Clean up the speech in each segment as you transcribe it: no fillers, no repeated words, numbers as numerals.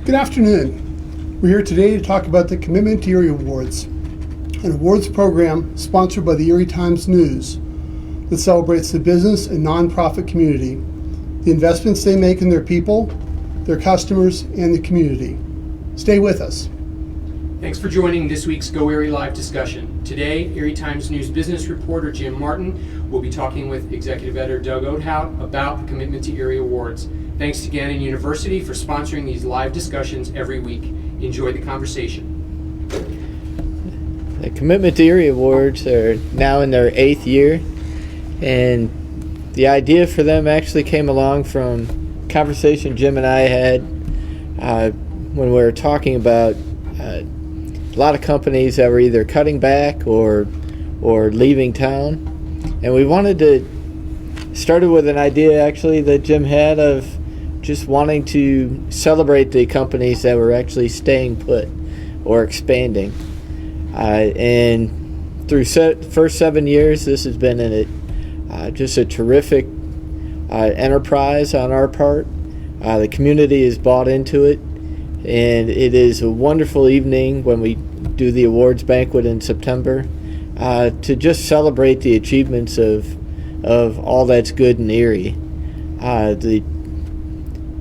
Good afternoon. We're here today to talk about the Commitment to Erie Awards, an awards program sponsored by the Erie Times-News that celebrates the business and nonprofit community, the investments they make in their people, their customers, and the community. Stay with us. Thanks for joining this week's Go Erie Live discussion. Today, Erie Times-News business reporter Jim Martin will be talking with executive editor Doug Oathout about the Commitment to Erie Awards. Thanks to Gannon University for sponsoring these live discussions every week. Enjoy the conversation. The Commitment to Erie Awards are now in their 8th year, and the idea for them actually came along from a conversation Jim and I had when we were talking about a lot of companies that were either cutting back or leaving town, and we wanted to started with an idea actually that Jim had of just wanting to celebrate the companies that were actually staying put or expanding, and through first 7 years this has been just a terrific enterprise on our part. The community has bought into it, and it is a wonderful evening when we do the awards banquet in September to just celebrate the achievements of all that's good in Erie. The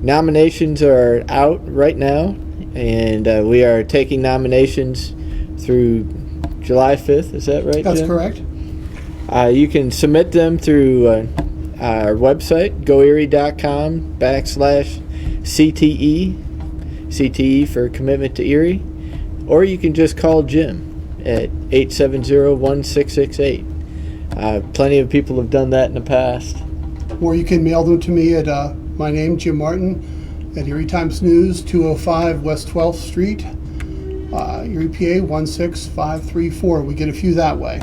nominations are out right now, and we are taking nominations through July 5th. Is that right, That's Jim? correct. You can submit them through our website, goerie.com/CTE, CTE for Commitment to Erie, or you can just call Jim at 870-1668. Plenty of people have done that in the past. Or you can mail them to me at my name, Jim Martin, at Erie Times-News, 205 West 12th Street, Erie, PA 16534. We get a few that way.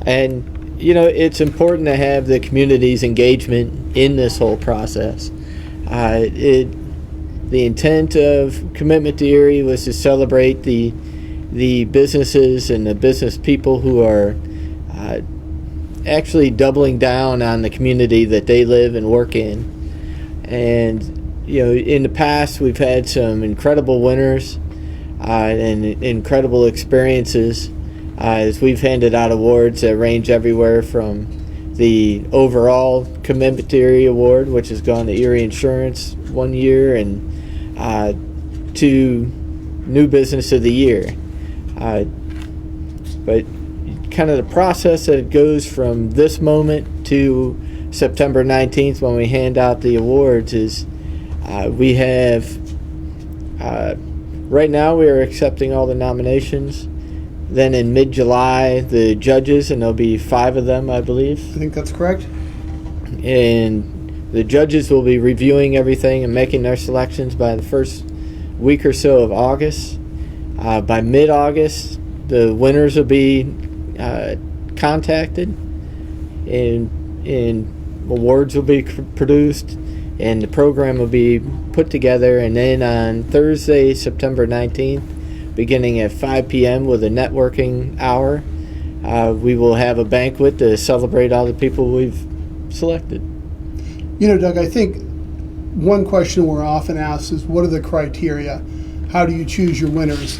And, you know, it's important to have the community's engagement in this whole process. The intent of Commitment to Erie was to celebrate the businesses and the business people who are actually doubling down on the community that they live and work in. And, you know, in the past we've had some incredible winners and incredible experiences as we've handed out awards that range everywhere from the overall Commitment to Erie Award, which has gone to Erie Insurance 1 year, and to New Business of the Year. But kind of the process that it goes from this moment to September 19th when we hand out the awards is we have right now we are accepting all the nominations. Then in mid-July the judges, and there'll be 5 of them, I believe. I think that's correct. And the judges will be reviewing everything and making their selections by the first week or so of August. By mid-August the winners will be contacted, and awards will be produced, and the program will be put together. And then on Thursday, September 19th, beginning at 5 p.m. with a networking hour, we will have a banquet to celebrate all the people we've selected. You know, Doug, I think one question we're often asked is, what are the criteria? How do you choose your winners?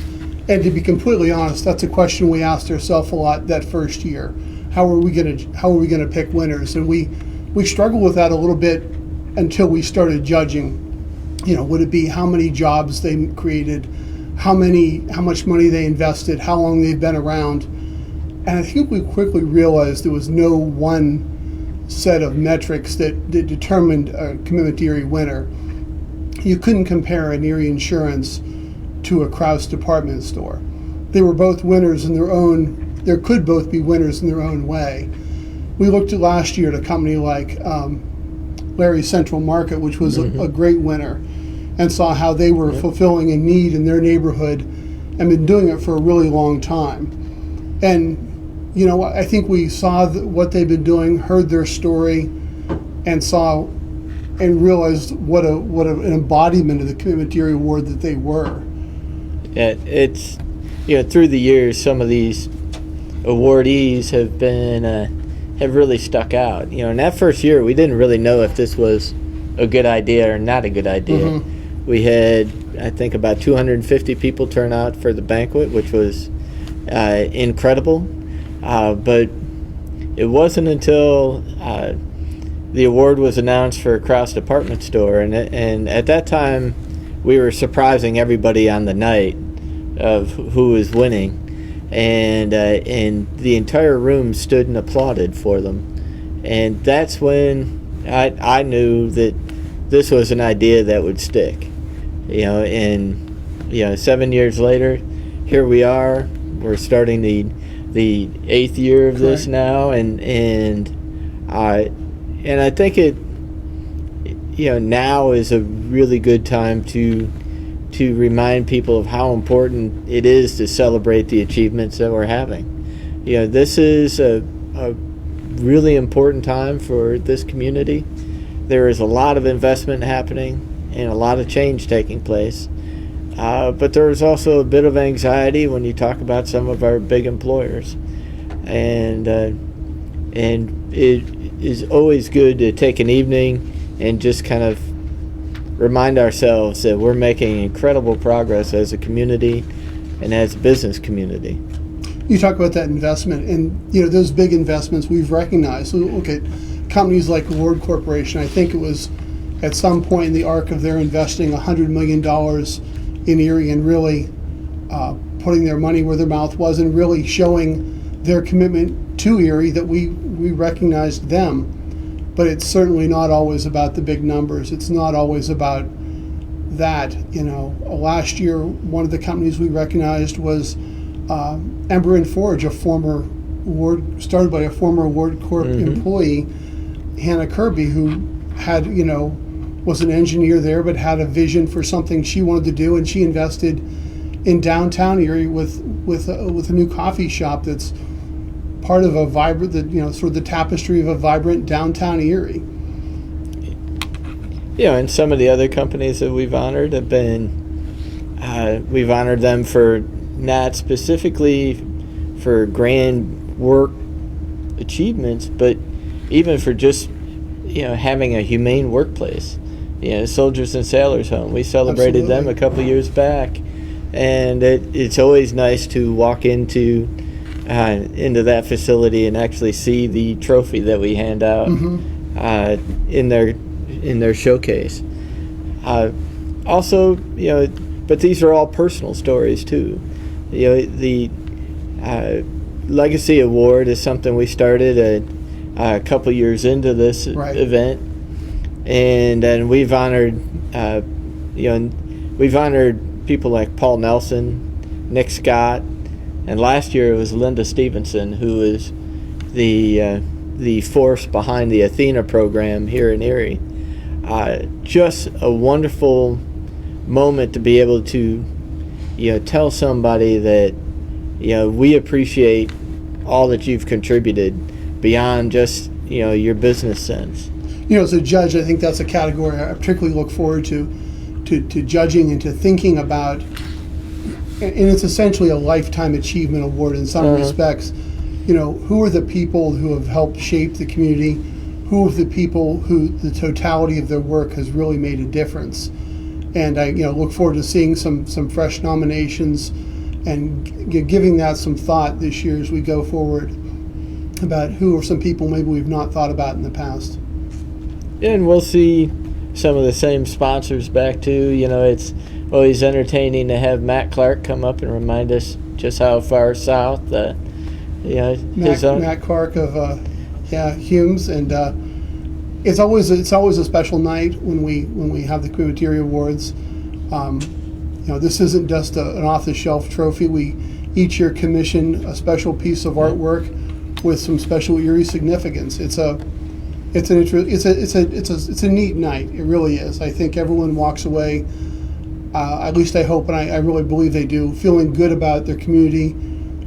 And to be completely honest, that's a question we asked ourselves a lot that first year. How are we going to pick winners? And we struggled with that a little bit until we started judging. You know, would it be how many jobs they created, how much money they invested, how long they've been around? And I think we quickly realized there was no one set of metrics that determined a Commitment to Erie winner. You couldn't compare an Erie Insurance to a Krause department store. They were both winners in their own, there could both be winners in their own way. We looked at last year at a company like Larry's Central Market, which was a great winner, and saw how they were fulfilling a need in their neighborhood and been doing it for a really long time. And, you know, I think we saw what they've been doing, heard their story, and saw and realized what an embodiment of the Commitment to Erie Award that they were. Yeah, it's, you know, through the years, some of these awardees have really stuck out. You know, in that first year, we didn't really know if this was a good idea or not a good idea. We had, I think, about 250 people turn out for the banquet, which was incredible. But it wasn't until the award was announced for Cross Department Store, and at that time we were surprising everybody on the night of who was winning, and the entire room stood and applauded for them, and that's when I knew that this was an idea that would stick, and 7 years later, here we are. We're starting the 8th year of this now, and I think it now is a really good time to remind people of how important it is to celebrate the achievements that we're having. This is a really important time for this community. There is a lot of investment happening and a lot of change taking place. But there is also a bit of anxiety when you talk about some of our big employers, and it is always good to take an evening and just kind of remind ourselves that we're making incredible progress as a community and as a business community. You talk about that investment, and those big investments we've recognized. So look at companies like Ward Corporation. I think it was at some point in the arc of their investing $100 million in Erie and really putting their money where their mouth was and really showing their commitment to Erie, that we recognized them. But it's certainly not always about the big numbers. It's not always about that. Last year, one of the companies we recognized was Ember and Forge, started by a former Ward Corp employee, Hannah Kirby, who had, was an engineer there, but had a vision for something she wanted to do, and she invested in downtown Erie with a new coffee shop that's part of a vibrant, sort of the tapestry of a vibrant downtown Erie. And some of the other companies that we've honored have been, we've honored them for not specifically for grand work achievements, but even for just, having a humane workplace. Soldiers and Sailors Home. We celebrated them a couple years back, and it's always nice to walk into that facility and actually see the trophy that we hand out in their showcase. Also, but these are all personal stories too. The Legacy Award is something we started a couple years into this event, and then we've honored people like Paul Nelson, Nick Scott, and last year it was Linda Stevenson, who is the force behind the Athena program here in Erie. Just a wonderful moment to be able to tell somebody that we appreciate all that you've contributed beyond just your business sense. As a judge, I think that's a category I particularly look forward to judging and to thinking about. And it's essentially a lifetime achievement award in some respects. Who are the people who have helped shape the community? Who are the people who the totality of their work has really made a difference? And I look forward to seeing some fresh nominations and giving that some thought this year as we go forward about who are some people maybe we've not thought about in the past. And we'll see some of the same sponsors back too. It's always entertaining to have Matt Clark come up and remind us just how far south Matt Clark of Humes, and it's always a special night when we have the Community Awards. This isn't just an off-the-shelf trophy. We each year commission a special piece of artwork with some special Erie significance. It's a neat night. It really is. I think everyone walks away, at least I hope, and I really believe they do, feeling good about their community,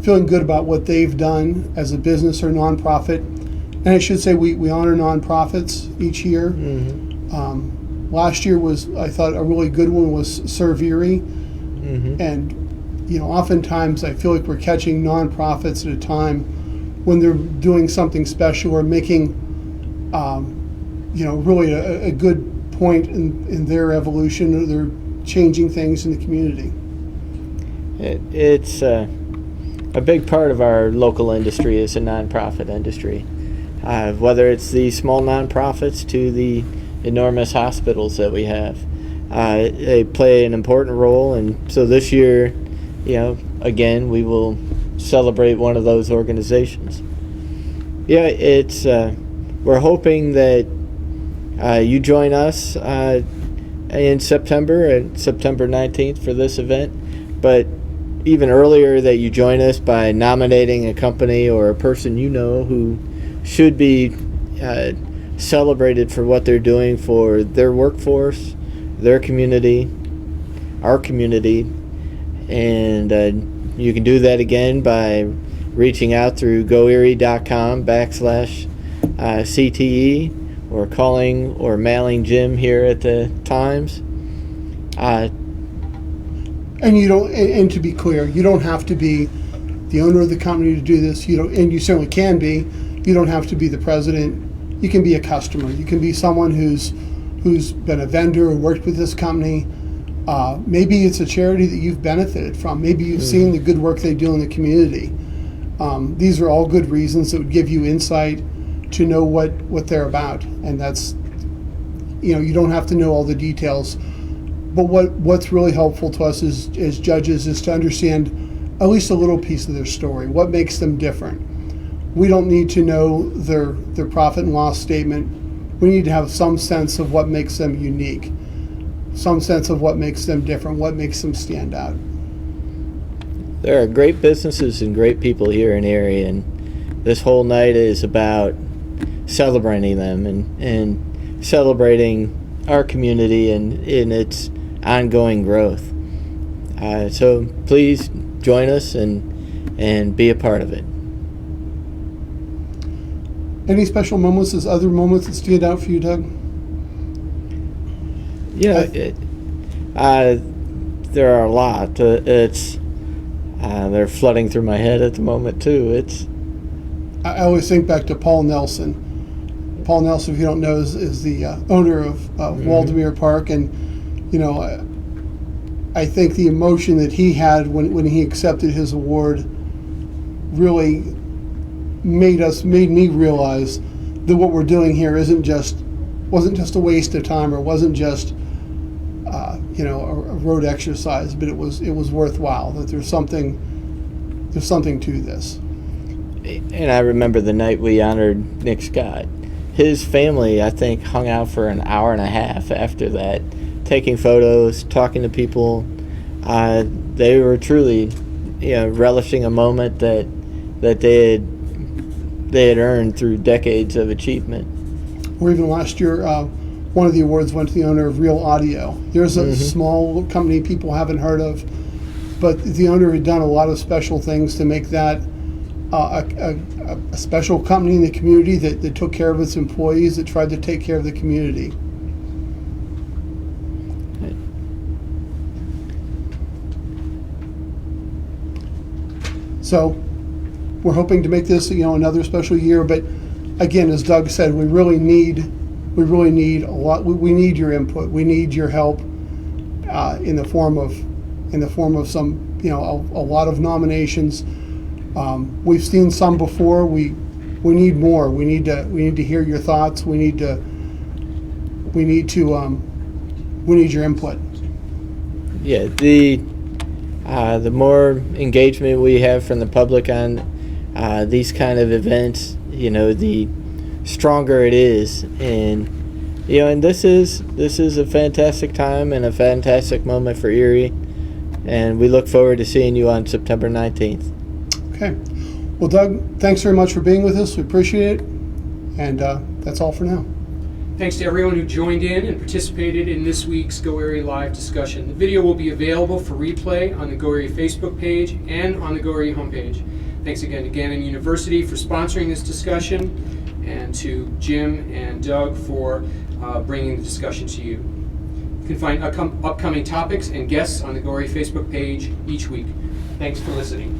feeling good about what they've done as a business or nonprofit. And I should say we honor nonprofits each year. Last year was, I thought, a really good one was Serve Erie. And oftentimes I feel like we're catching nonprofits at a time when they're doing something special or making really a good point in their evolution or changing things in the community. It's a big part of our local industry is a nonprofit industry. Whether it's the small nonprofits to the enormous hospitals that we have, they play an important role. And so this year, again, we will celebrate one of those organizations. Yeah, it's we're hoping that you join us in September 19th for this event, but even earlier that you join us by nominating a company or a person you know who should be celebrated for what they're doing for their workforce, their community, our community. And you can do that again by reaching out through goerie.com/CTE or calling or mailing Jim here at the Times. And you don't. And to be clear, you don't have to be the owner of the company to do this. You don't, and you certainly can be. You don't have to be the president. You can be a customer. You can be someone who's been a vendor or worked with this company. Maybe it's a charity that you've benefited from. Maybe you've seen the good work they do in the community. These are all good reasons that would give you insight to know what they're about. And that's, you don't have to know all the details. But what's really helpful to us as judges is to understand at least a little piece of their story. What makes them different? We don't need to know their profit and loss statement. We need to have some sense of what makes them unique, some sense of what makes them different, what makes them stand out. There are great businesses and great people here in Erie, and this whole night is about celebrating them and celebrating our community and in its ongoing growth. So please join us and be a part of it. Any special moments, as other moments that stand out for you, Doug? There are a lot. They're flooding through my head at the moment too. I always think back to Paul Nelson. Paul Nelson, if you don't know, is the owner of Waldemere Park, and I think the emotion that he had when he accepted his award really made me realize that what we're doing here wasn't just a waste of time, or wasn't just a road exercise, but it was worthwhile. That there's something to this. And I remember the night we honored Nick Scott. His family, I think, hung out for an hour and a half after that, taking photos, talking to people. They were truly, relishing a moment that they had earned through decades of achievement. Or even last year, one of the awards went to the owner of Real Audio. There's a small company people haven't heard of, but the owner had done a lot of special things to make that a special company in the community that took care of its employees, that tried to take care of the community. So we're hoping to make this, another special year. But again, as Doug said, we really need a lot. We need your input. We need your help in the form of some, a lot of nominations. We've seen some before. We need more. We need to hear your thoughts. We need your input. Yeah, the more engagement we have from the public on these kind of events, the stronger it is. And this is a fantastic time and a fantastic moment for Erie, and we look forward to seeing you on September 19th. Okay. Well, Doug, thanks very much for being with us. We appreciate it. And that's all for now. Thanks to everyone who joined in and participated in this week's Go Erie Live discussion. The video will be available for replay on the Go Erie Facebook page and on the Go Erie homepage. Thanks again to Gannon University for sponsoring this discussion, and to Jim and Doug for bringing the discussion to you. You can find upcoming topics and guests on the Go Erie Facebook page each week. Thanks for listening.